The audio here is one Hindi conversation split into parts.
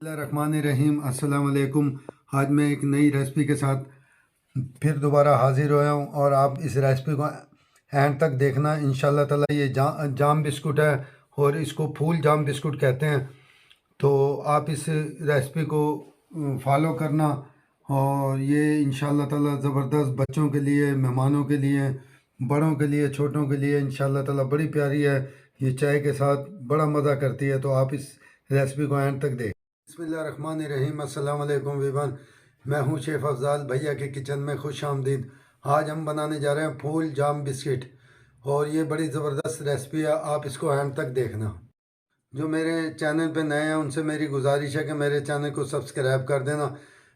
बिस्मिल्लाहिर्रहमानिर्रहीम। अस्सलाम वालेकुम। आज मैं एक नई रेसिपी के साथ फिर दोबारा हाज़िर हुआ हूँ और आप इस रेसिपी को एंड तक देखना इंशाल्लाह ताला। ये जाम बिस्कुट है और इसको फूल जाम बिस्कुट कहते हैं। तो आप इस रेसिपी को फॉलो करना और ये इंशाल्लाह ताला ज़बरदस्त बच्चों के लिए, मेहमानों के लिए, बड़ों के लिए, छोटों के लिए इंशाल्लाह ताला बड़ी प्यारी है। ये चाय के साथ बड़ा मज़ा करती है। तो आप इस रेसिपी को एंड तक देखें। बिस्मिल्लाहिर्रहमानिर्रहीम। अस्सलाम वालेकुम वीवन। मैं हूं शेफ़ अफ़ज़ाल। भैया के किचन में खुश आमदीद। आज हम बनाने जा रहे हैं फूल जाम बिस्किट और ये बड़ी ज़बरदस्त रेसिपी है। आप इसको एंड तक देखना। जो मेरे चैनल पे नए हैं उनसे मेरी गुजारिश है कि मेरे चैनल को सब्सक्राइब कर देना,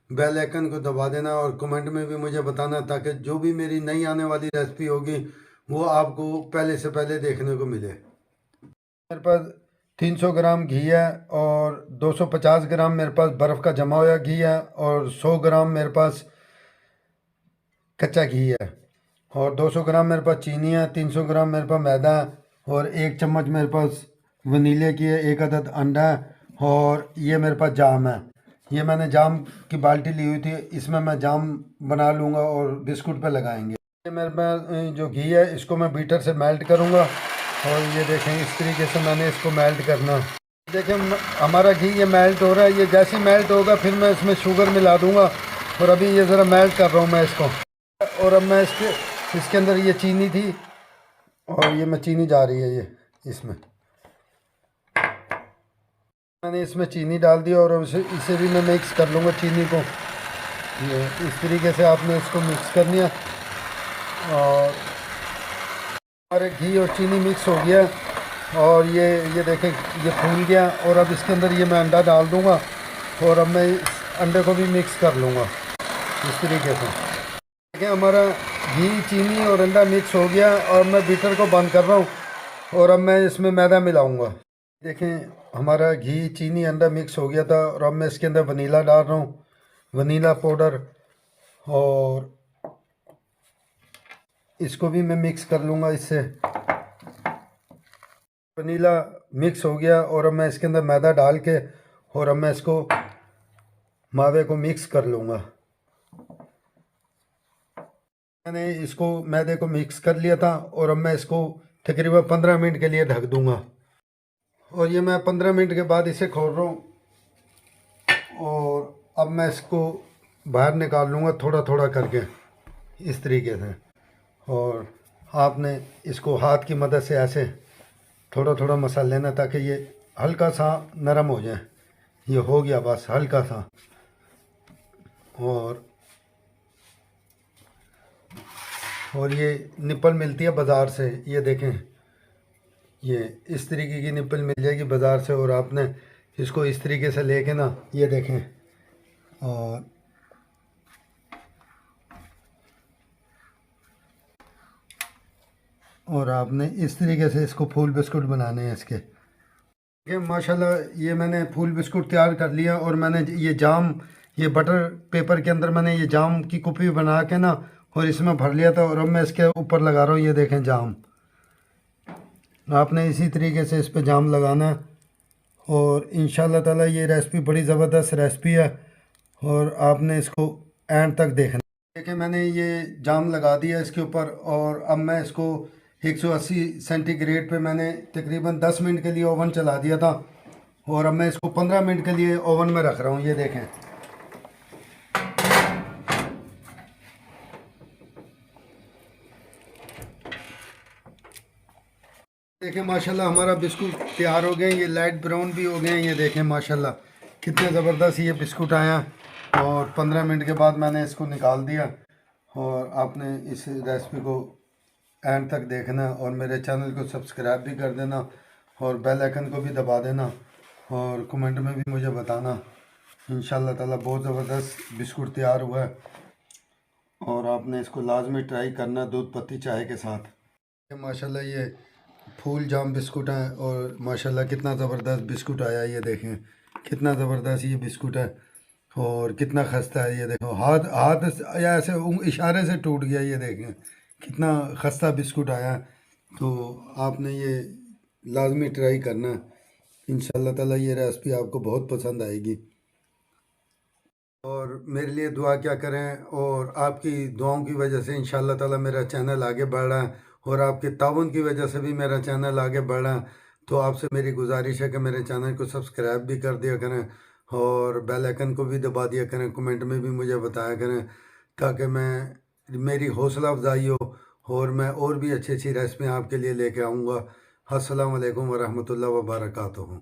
बेल आइकन को दबा देना और कमेंट में भी मुझे बताना ताकि जो भी मेरी नई आने वाली रेसिपी होगी वो आपको पहले से पहले देखने को मिले। मेरे पास 300 ग्राम घी है और 250 ग्राम मेरे पास बर्फ़ का जमा हुआ घी है और 100 ग्राम मेरे पास कच्चा घी है और 200 ग्राम मेरे पास चीनी है, 300 ग्राम मेरे पास मैदा है और 1 चम्मच मेरे पास वनीले की है, 1 अदद अंडा है और ये मेरे पास जाम है। ये मैंने जाम की बाल्टी ली हुई थी, इसमें मैं जाम बना लूँगा और बिस्कुट पे लगाएंगे। ये मेरे पास जो घी है इसको मैं बीटर से मेल्ट करूँगा और ये देखें इस तरीके से मैंने इसको मेल्ट करना। देखें हमारा घी ये मेल्ट हो रहा है। ये जैसे ही मेल्ट होगा फिर मैं इसमें शुगर मिला दूँगा और अभी ये ज़रा मेल्ट कर रहा हूँ मैं इसको। और अब मैं इसके अंदर ये चीनी थी और ये मैं चीनी जा रही है ये इसमें मैंने इसमें चीनी डाल दिया और इसे भी मैं मिक्स कर लूँगा चीनी को। ये इस तरीके से आपने इसको मिक्स करनी है और हमारे घी और चीनी मिक्स हो गया और ये देखें ये फूल गया और अब इसके अंदर ये मैं अंडा डाल दूँगा और अब मैं इस अंडे को भी मिक्स कर लूँगा इस तरीके से। देखें हमारा घी, चीनी और अंडा मिक्स हो गया और मैं बीटर को बंद कर रहा हूँ और अब मैं इसमें मैदा मिलाऊँगा। देखें हमारा घी, चीनी, अंडा मिक्स हो गया था और अब मैं इसके अंदर वनीला डाल रहा हूँ, वनीला पाउडर, और इसको भी मैं मिक्स कर लूँगा इससे। वनीला मिक्स हो गया और अब मैं इसके अंदर मैदा डाल के और अब मैं इसको मावे को मिक्स कर लूँगा। मैंने इसको मैदे को मिक्स कर लिया था और अब मैं इसको तकरीबन 15 मिनट के लिए ढक दूँगा और ये मैं 15 मिनट के बाद इसे खोल रहा हूँ और अब मैं इसको बाहर निकाल लूँगा थोड़ा थोड़ा करके इस तरीके से। और आपने इसको हाथ की मदद से ऐसे थोड़ा थोड़ा मसल लेना ताकि ये हल्का सा नरम हो जाए। ये हो गया बस हल्का सा। और ये निप्पल मिलती है बाज़ार से, ये देखें ये इस तरीके की निप्पल मिल जाएगी बाज़ार से और आपने इसको इस तरीके से लेके ना ये देखें और आपने इस तरीके से इसको फूल बिस्कुट बनाने हैं इसके। माशाल्लाह ये मैंने फूल बिस्कुट तैयार कर लिया और मैंने ये जाम ये बटर पेपर के अंदर मैंने ये जाम की कुप्पी बना के ना और इसमें भर लिया था और अब मैं इसके ऊपर लगा रहा हूँ। ये देखें जाम, आपने इसी तरीके से इस पे जाम लगाना है और इंशाल्लाह ताला ये रेसिपी बड़ी ज़बरदस्त रेसिपी है और आपने इसको एंड तक देखना। देखिए मैंने ये जाम लगा दिया इसके ऊपर और अब मैं इसको 180 सेंटीग्रेड पे मैंने तकरीबन 10 मिनट के लिए ओवन चला दिया था और अब मैं इसको 15 मिनट के लिए ओवन में रख रहा हूँ। ये देखें देखें माशाल्लाह हमारा बिस्कुट तैयार हो गए। ये लाइट ब्राउन भी हो गए हैं। ये देखें माशाल्लाह कितने ज़बरदस्त ये बिस्कुट आया और 15 मिनट के बाद मैंने इसको निकाल दिया। और आपने इस रेसिपी को एंड तक देखना और मेरे चैनल को सब्सक्राइब भी कर देना और बेल आइकन को भी दबा देना और कमेंट में भी मुझे बताना। इंशाल्लाह ताला बहुत ज़बरदस्त बिस्कुट तैयार हुआ है और आपने इसको लाजमी ट्राई करना दूध पत्ती चाय के साथ। माशाल्लाह ये फूल जाम बिस्कुट है और माशाल्लाह कितना ज़बरदस्त बिस्कुट आया। ये देखें कितना ज़बरदस्त ये बिस्कुट है और कितना खस्ता है। ये देखो हाथ हाथ या ऐसे इशारे से टूट गया। ये देखें कितना खस्ता बिस्कुट आया। तो आपने ये लाजमी ट्राई करना। इंशाल्लाह ताला ये रेसिपी आपको बहुत पसंद आएगी। और मेरे लिए दुआ क्या करें, और आपकी दुआओं की वजह से इंशाअल्लाह ताला मेरा चैनल आगे बढ़ रहा है, और आपके ताउन की वजह से भी मेरा चैनल आगे बढ़ रहा है। तो आपसे मेरी गुजारिश है कि मेरे चैनल को सब्सक्राइब भी कर दिया करें, और बेल आइकन को भी दबा दिया करें, कमेंट में भी मुझे बताया करें, ताकि मेरी हौसला अफजाई हो, और मैं और भी अच्छी अच्छी रेसिपी आपके लिए लेके आऊँगा। अस्सलाम वालेकुम वरहमतुल्लाह वबरकातुहू।